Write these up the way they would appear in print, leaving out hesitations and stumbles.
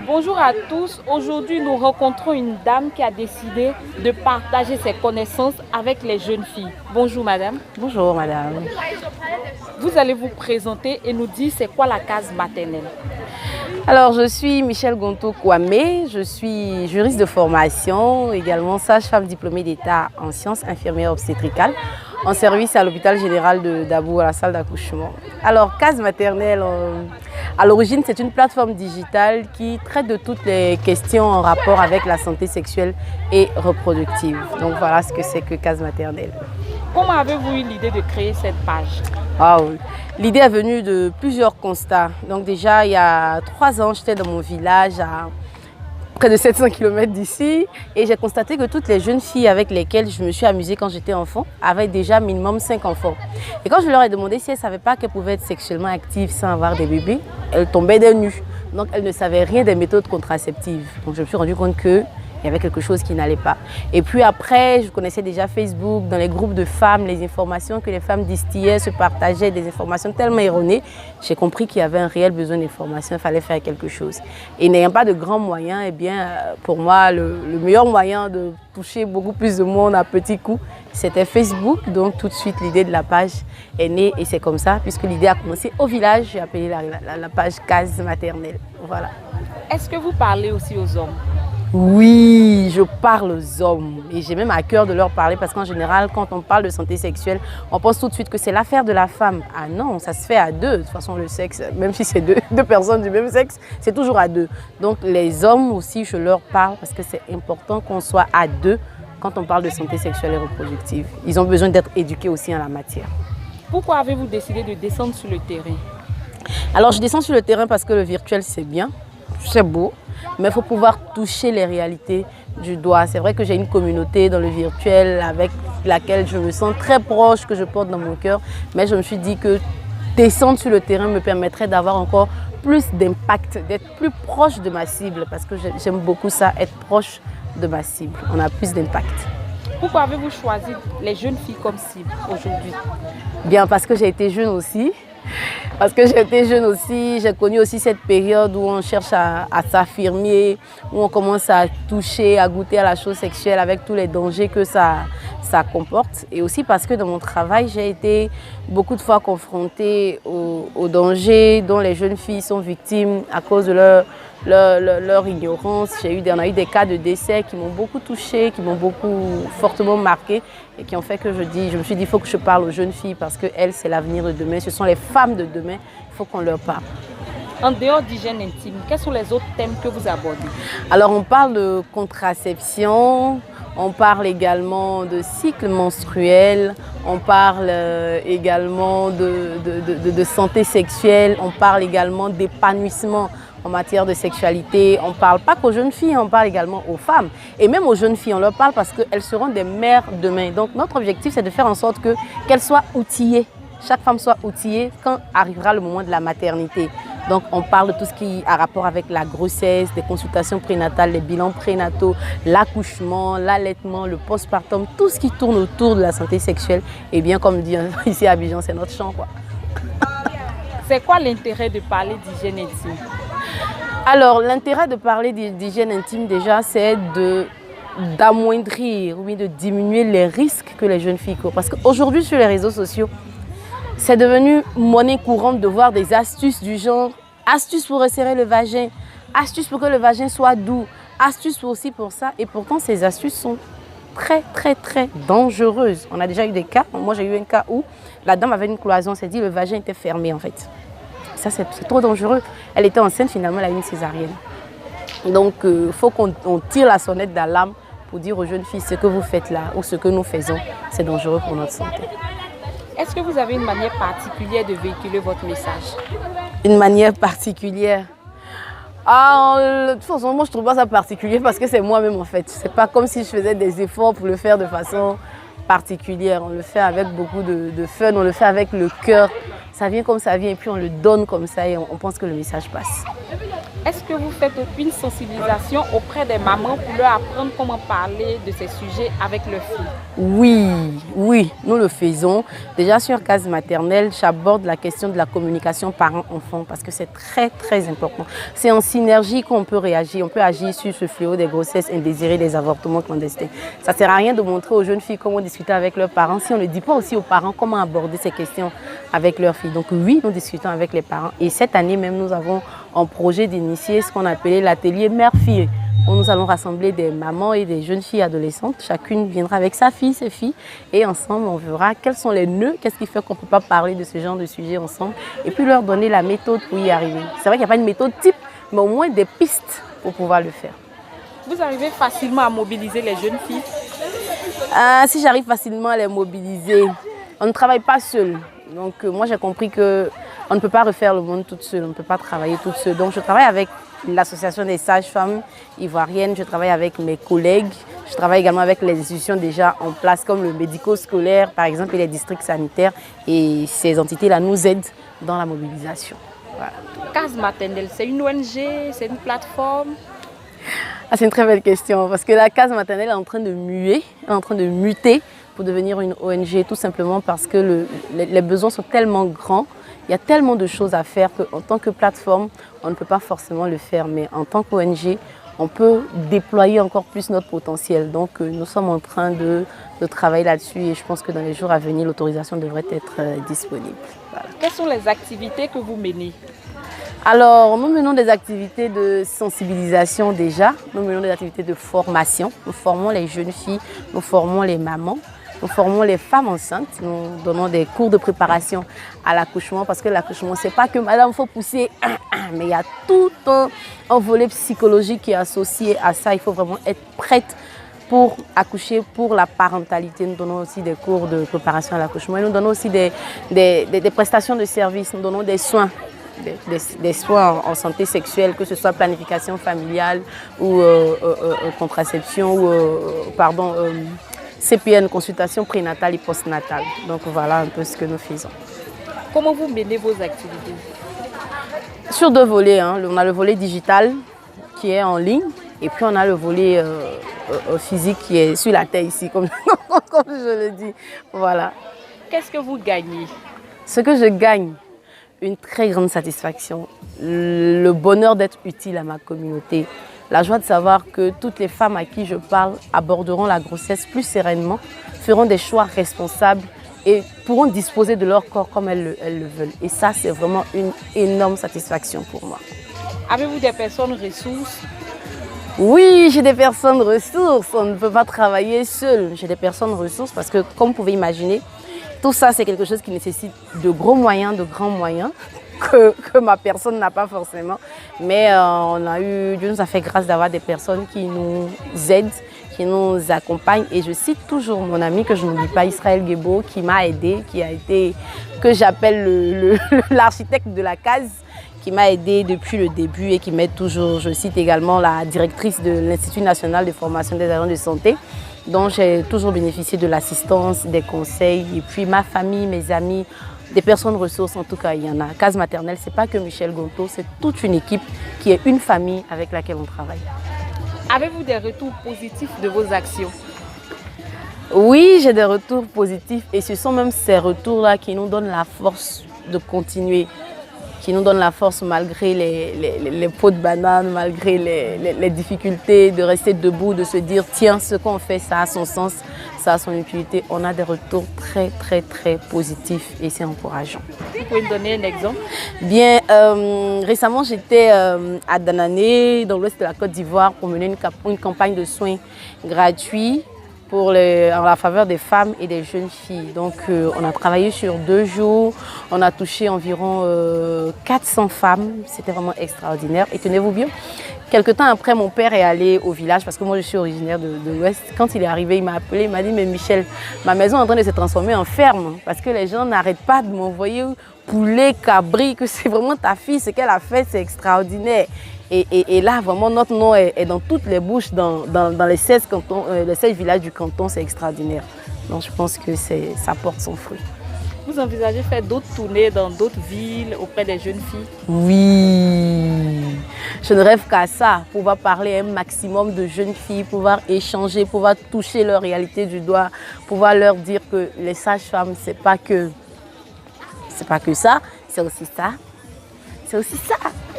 Bonjour à tous. Aujourd'hui, nous rencontrons une dame qui a décidé de partager ses connaissances avec les jeunes filles. Bonjour madame. Bonjour madame. Vous allez vous présenter et nous dire c'est quoi la case maternelle. Alors je suis Michel Gonto Kwame, je suis juriste de formation, également sage-femme diplômée d'État en sciences infirmières obstétricales, en service à l'hôpital général de Dabou, à la salle d'accouchement. Alors case maternelle, à l'origine c'est une plateforme digitale qui traite de toutes les questions en rapport avec la santé sexuelle et reproductive. Donc voilà ce que c'est que case maternelle. Comment avez-vous eu l'idée de créer cette page? L'idée est venue de plusieurs constats. Donc déjà, il y a 3 ans, j'étais dans mon village à près de 700 km d'ici et j'ai constaté que toutes les jeunes filles avec lesquelles je me suis amusée quand j'étais enfant avaient déjà minimum 5 enfants. Et quand je leur ai demandé si elles ne savaient pas qu'elles pouvaient être sexuellement actives sans avoir des bébés, elles tombaient des nues. Donc elles ne savaient rien des méthodes contraceptives. Donc je me suis rendu compte que il y avait quelque chose qui n'allait pas. Et puis après, je connaissais déjà Facebook, dans les groupes de femmes, les informations que les femmes distillaient, se partageaient, des informations tellement erronées. J'ai compris qu'il y avait un réel besoin d'information, il fallait faire quelque chose. Et n'ayant pas de grands moyens, eh bien, pour moi, le meilleur moyen de toucher beaucoup plus de monde à petits coups, c'était Facebook. Donc tout de suite, l'idée de la page est née et c'est comme ça, puisque l'idée a commencé au village, j'ai appelé la page case maternelle. Voilà. Est-ce que vous parlez aussi aux hommes? Oui, je parle aux hommes et j'ai même à cœur de leur parler parce qu'en général, quand on parle de santé sexuelle, on pense tout de suite que c'est l'affaire de la femme. Ah non, ça se fait à deux. De toute façon, le sexe, même si c'est deux personnes du même sexe, c'est toujours à deux. Donc les hommes aussi, je leur parle parce que c'est important qu'on soit à deux quand on parle de santé sexuelle et reproductive. Ils ont besoin d'être éduqués aussi en la matière. Pourquoi avez-vous décidé de descendre sur le terrain? Alors je descends sur le terrain parce que le virtuel c'est bien, c'est beau. Mais il faut pouvoir toucher les réalités du doigt. C'est vrai que j'ai une communauté dans le virtuel avec laquelle je me sens très proche, que je porte dans mon cœur. Mais je me suis dit que descendre sur le terrain me permettrait d'avoir encore plus d'impact, d'être plus proche de ma cible. Parce que j'aime beaucoup ça, être proche de ma cible. On a plus d'impact. Pourquoi avez-vous choisi les jeunes filles comme cible aujourd'hui? Bien, parce que j'ai été jeune aussi. Parce que j'étais jeune aussi, j'ai connu aussi cette période où on cherche à s'affirmer, où on commence à toucher, à goûter à la chose sexuelle avec tous les dangers que ça comporte. Et aussi parce que dans mon travail, j'ai été beaucoup de fois confrontée aux dangers dont les jeunes filles sont victimes à cause de leur ignorance. On a eu des cas de décès qui m'ont beaucoup touchée, qui m'ont beaucoup fortement marquée et qui ont fait que je me suis dit il faut que je parle aux jeunes filles parce qu'elles, c'est l'avenir de demain. Ce sont les femmes de demain, il faut qu'on leur parle. En dehors d'hygiène intime, quels sont les autres thèmes que vous abordez? Alors on parle de contraception, on parle également de cycle menstruel, on parle également de santé sexuelle, on parle également d'épanouissement en matière de sexualité. On ne parle pas qu'aux jeunes filles, on parle également aux femmes. Et même aux jeunes filles, on leur parle parce qu'elles seront des mères demain. Donc notre objectif, c'est de faire en sorte qu'elles soient outillées. Chaque femme soit outillée quand arrivera le moment de la maternité. Donc on parle de tout ce qui a rapport avec la grossesse, des consultations prénatales, les bilans prénataux, l'accouchement, l'allaitement, le postpartum, tout ce qui tourne autour de la santé sexuelle. Et bien comme dit ici à Abidjan, c'est notre champ, quoi. C'est quoi l'intérêt de parler d'hygiène intime? Alors l'intérêt de parler d'hygiène intime déjà, c'est d'amoindrir, oui, de diminuer les risques que les jeunes filles courent. Parce qu'aujourd'hui sur les réseaux sociaux, c'est devenu monnaie courante de voir des astuces du genre astuces pour resserrer le vagin, astuces pour que le vagin soit doux, astuces aussi pour ça. Et pourtant, ces astuces sont très, très, très dangereuses. On a déjà eu des cas. Moi, j'ai eu un cas où la dame avait une cloison. On s'est dit le vagin était fermé en fait. Ça, c'est trop dangereux. Elle était enceinte, finalement, elle a eu une césarienne. Donc, il faut qu'on tire la sonnette d'alarme pour dire aux jeunes filles ce que vous faites là ou ce que nous faisons, c'est dangereux pour notre santé. Est-ce que vous avez une manière particulière de véhiculer votre message? Une manière particulière? De toute façon, moi je trouve pas ça particulier parce que c'est moi-même en fait. C'est pas comme si je faisais des efforts pour le faire de façon particulière. On le fait avec beaucoup de fun, on le fait avec le cœur. Ça vient comme ça vient et puis on le donne comme ça et on pense que le message passe. Est-ce que vous faites une sensibilisation auprès des mamans pour leur apprendre comment parler de ces sujets avec leurs filles? Oui, nous le faisons. Déjà sur Case Maternelle, j'aborde la question de la communication parent-enfant parce que c'est très très important. C'est en synergie qu'on peut réagir, on peut agir sur ce fléau des grossesses indésirées, des avortements clandestins. Ça ne sert à rien de montrer aux jeunes filles comment discuter avec leurs parents si on ne dit pas aussi aux parents comment aborder ces questions avec leurs filles. Donc oui, nous discutons avec les parents et cette année même, nous avons un projet d'initier ce qu'on appelait l'atelier mère-fille. Nous allons rassembler des mamans et des jeunes filles adolescentes. Chacune viendra avec sa fille, ses filles, et ensemble, on verra quels sont les nœuds, qu'est-ce qui fait qu'on ne peut pas parler de ce genre de sujet ensemble, et puis leur donner la méthode pour y arriver. C'est vrai qu'il n'y a pas une méthode type, mais au moins des pistes pour pouvoir le faire. Vous arrivez facilement à mobiliser les jeunes filles? Si j'arrive facilement à les mobiliser, on ne travaille pas seul. Donc moi, j'ai compris qu'on ne peut pas refaire le monde toute seule, on ne peut pas travailler toute seule. Donc je travaille avec l'association des sages-femmes ivoiriennes, je travaille avec mes collègues, je travaille également avec les institutions déjà en place comme le médico-scolaire par exemple et les districts sanitaires et ces entités-là nous aident dans la mobilisation. Voilà. Case Maternelle, c'est une ONG, c'est une plateforme? C'est une très belle question parce que la Case Maternelle est en train de muer, est en train de muter pour devenir une ONG tout simplement parce que les besoins sont tellement grands. Il y a tellement de choses à faire qu'en tant que plateforme, on ne peut pas forcément le faire. Mais en tant qu'ONG, on peut déployer encore plus notre potentiel. Donc nous sommes en train de travailler là-dessus et je pense que dans les jours à venir, l'autorisation devrait être disponible. Voilà. Quelles sont les activités que vous menez? Alors, nous menons des activités de sensibilisation déjà. Nous menons des activités de formation. Nous formons les jeunes filles, nous formons les mamans. Nous formons les femmes enceintes, nous donnons des cours de préparation à l'accouchement parce que l'accouchement, ce n'est pas que madame, il faut pousser, mais il y a tout un volet psychologique qui est associé à ça. Il faut vraiment être prête pour accoucher, pour la parentalité. Nous donnons aussi des cours de préparation à l'accouchement et nous donnons aussi des prestations de services, nous donnons des soins. Des soins en santé sexuelle, que ce soit planification familiale ou contraception ou CPN, consultation prénatale et postnatale. Donc voilà un peu ce que nous faisons. Comment vous menez vos activités? Sur deux volets. On a le volet digital qui est en ligne et puis on a le volet physique qui est sur la terre ici, comme je le dis. Voilà. Qu'est-ce que vous gagnez? Ce que je gagne, une très grande satisfaction, le bonheur d'être utile à ma communauté. La joie de savoir que toutes les femmes à qui je parle aborderont la grossesse plus sereinement, feront des choix responsables et pourront disposer de leur corps comme elles le veulent. Et ça, c'est vraiment une énorme satisfaction pour moi. Avez-vous des personnes ressources? Oui, j'ai des personnes ressources. On ne peut pas travailler seul. J'ai des personnes ressources parce que, comme vous pouvez imaginer, tout ça, c'est quelque chose qui nécessite de gros moyens, de grands moyens. Que ma personne n'a pas forcément. Mais Dieu nous a fait grâce d'avoir des personnes qui nous aident, qui nous accompagnent. Et je cite toujours mon ami que je n'oublie pas, Israël Guébo, qui m'a aidé, qui a été, que j'appelle l'architecte de la case, qui m'a aidé depuis le début et qui m'aide toujours. Je cite également la directrice de l'Institut national de formation des agents de santé, dont j'ai toujours bénéficié de l'assistance, des conseils. Et puis ma famille, mes amis, des personnes ressources, en tout cas, il y en a. Case Maternelle, ce n'est pas que Michel Gonto, c'est toute une équipe qui est une famille avec laquelle on travaille. Avez-vous des retours positifs de vos actions? Oui, j'ai des retours positifs et ce sont même ces retours-là qui nous donnent la force de continuer, qui nous donnent la force malgré les pots de banane, malgré les difficultés, de rester debout, de se dire tiens, ce qu'on fait, ça a son sens, ça a son utilité. On a des retours très, très, très positifs et c'est encourageant. Vous pouvez me donner un exemple? Bien, récemment, j'étais à Danané, dans l'ouest de la Côte d'Ivoire, pour mener une campagne de soins gratuits en la faveur des femmes et des jeunes filles. Donc on a travaillé sur 2 jours, on a touché environ 400 femmes, c'était vraiment extraordinaire. Et tenez-vous bien, quelque temps après, mon père est allé au village, parce que moi je suis originaire de l'Ouest. Quand il est arrivé, il m'a appelé, il m'a dit « Mais Michel, ma maison est en train de se transformer en ferme, parce que les gens n'arrêtent pas de m'envoyer poulet, cabri, que c'est vraiment ta fille, ce qu'elle a fait, c'est extraordinaire ». Et là, vraiment, notre nom est dans toutes les bouches, dans les 16 cantons, les 16 villages du canton, c'est extraordinaire. Donc, je pense que ça porte son fruit. Vous envisagez faire d'autres tournées dans d'autres villes auprès des jeunes filles? Oui, je ne rêve qu'à ça, pouvoir parler à un maximum de jeunes filles, pouvoir échanger, pouvoir toucher leur réalité du doigt, pouvoir leur dire que les sages-femmes, c'est pas que ça, c'est aussi ça. C'est aussi ça.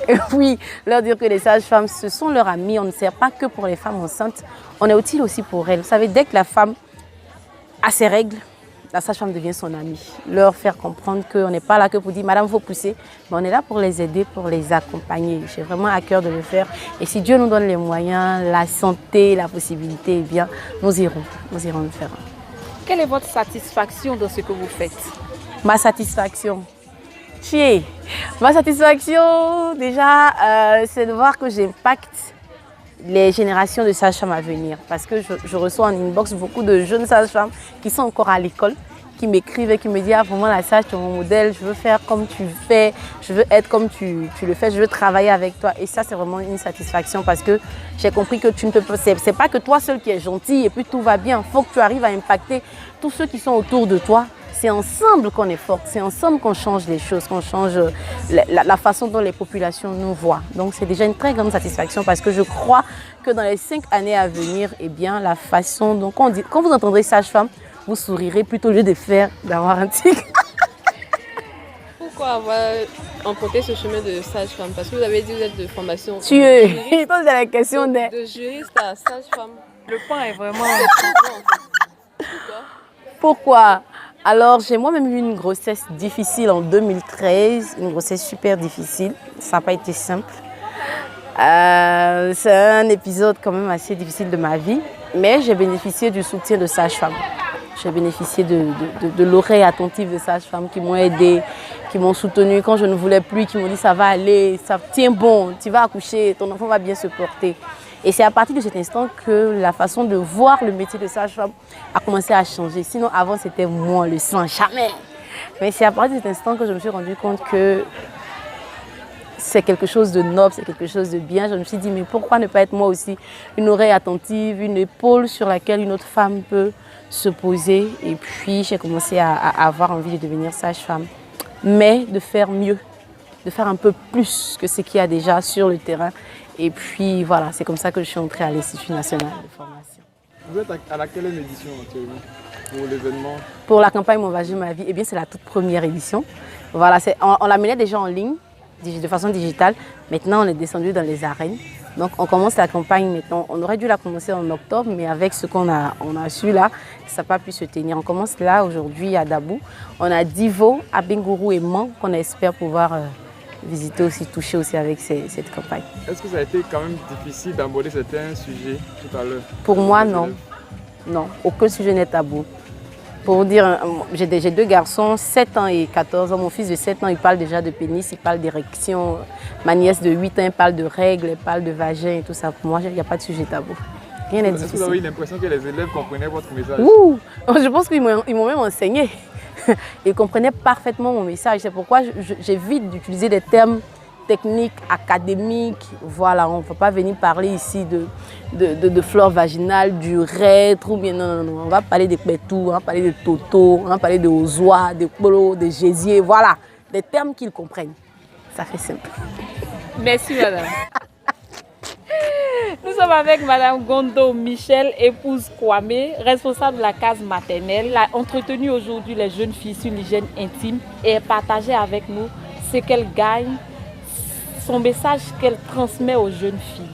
Et oui, leur dire que les sages-femmes, ce sont leurs amis. On ne sert pas que pour les femmes enceintes, on est utile aussi pour elles. Vous savez, dès que la femme a ses règles, la sage-femme devient son amie. Leur faire comprendre qu'on n'est pas là que pour dire « Madame, il faut pousser », mais on est là pour les aider, pour les accompagner. J'ai vraiment à cœur de le faire. Et si Dieu nous donne les moyens, la santé, la possibilité, eh bien, nous irons le faire. Quelle est votre satisfaction dans ce que vous faites? Ma satisfaction, ma satisfaction, déjà, c'est de voir que j'impacte les générations de sages-femmes à venir. Parce que je reçois en inbox beaucoup de jeunes sages-femmes qui sont encore à l'école, qui m'écrivent et qui me disent « Ah, vraiment la sage, tu es mon modèle, je veux faire comme tu fais, je veux être comme tu le fais, je veux travailler avec toi. » Et ça, c'est vraiment une satisfaction parce que j'ai compris que tu ne peux pas, c'est pas que toi seul qui es gentil et puis tout va bien. Il faut que tu arrives à impacter tous ceux qui sont autour de toi. C'est ensemble qu'on est fort, c'est ensemble qu'on change les choses, qu'on change la façon dont les populations nous voient. Donc c'est déjà une très grande satisfaction parce que je crois que dans les 5 années à venir, eh bien, la façon dont quand vous entendrez sage-femme, vous sourirez plutôt au lieu de faire d'avoir un tic. Pourquoi avoir emprunté ce chemin de sage-femme? Parce que vous avez dit que vous êtes de formation. Tu es. Pose la question de juriste à sage-femme. Le point est vraiment... Pourquoi? Alors, j'ai moi-même eu une grossesse difficile en 2013, une grossesse super difficile. Ça n'a pas été simple. C'est un épisode quand même assez difficile de ma vie, mais j'ai bénéficié du soutien de sages-femmes. J'ai bénéficié de l'oreille attentive de sages-femmes qui m'ont aidée, qui m'ont soutenue quand je ne voulais plus, qui m'ont dit ça va aller, ça tient bon, tu vas accoucher, ton enfant va bien se porter. Et c'est à partir de cet instant que la façon de voir le métier de sage-femme a commencé à changer. Sinon, avant, c'était moi, le sang, jamais. Mais c'est à partir de cet instant que je me suis rendu compte que c'est quelque chose de noble, c'est quelque chose de bien. Je me suis dit, mais pourquoi ne pas être moi aussi une oreille attentive, une épaule sur laquelle une autre femme peut se poser. Et puis, j'ai commencé à avoir envie de devenir sage-femme, mais de faire mieux, de faire un peu plus que ce qu'il y a déjà sur le terrain. Et puis voilà, c'est comme ça que je suis entrée à l'Institut national de formation. Vous êtes à laquelle édition actuellement pour l'événement? Pour la campagne Mon Vagin, ma vie, eh bien c'est la toute première édition. Voilà, on la menait déjà en ligne, de façon digitale. Maintenant, on est descendu dans les arènes. Donc on commence la campagne maintenant. On aurait dû la commencer en octobre, mais avec ce qu'on a su là, ça n'a pas pu se tenir. On commence là aujourd'hui à Dabou. On a Divo, Abengourou et Man qu'on espère pouvoir visiter aussi, toucher aussi avec cette campagne. Est-ce que ça a été quand même difficile d'aborder certains sujets tout à l'heure? Pour moi, non. Non, aucun sujet n'est tabou. Pour dire, j'ai 2 garçons, 7 ans et 14 ans. Mon fils de 7 ans, il parle déjà de pénis, il parle d'érection. Ma nièce de 8 ans, elle parle de règles, elle parle de vagin et tout ça. Pour moi, il n'y a pas de sujet tabou. Rien n'est difficile. Est-ce que vous avez eu l'impression que les élèves comprenaient votre message? Ouh, je pense qu'ils m'ont même enseigné. Ils comprenaient parfaitement mon message. C'est pourquoi j'évite d'utiliser des termes techniques, académiques. Voilà, on ne peut pas venir parler ici de flore vaginale, d'urètre ou bien non. On va parler de pétou, on va parler de toto, on va parler de ozois, de polo, de gésier. Voilà, des termes qu'ils comprennent. Ça fait simple. Merci madame. Nous sommes avec Madame Gondo Michel, épouse Kwame, responsable de la case maternelle. Elle a entretenu aujourd'hui les jeunes filles sur l'hygiène intime et partagé avec nous ce qu'elle gagne, son message qu'elle transmet aux jeunes filles.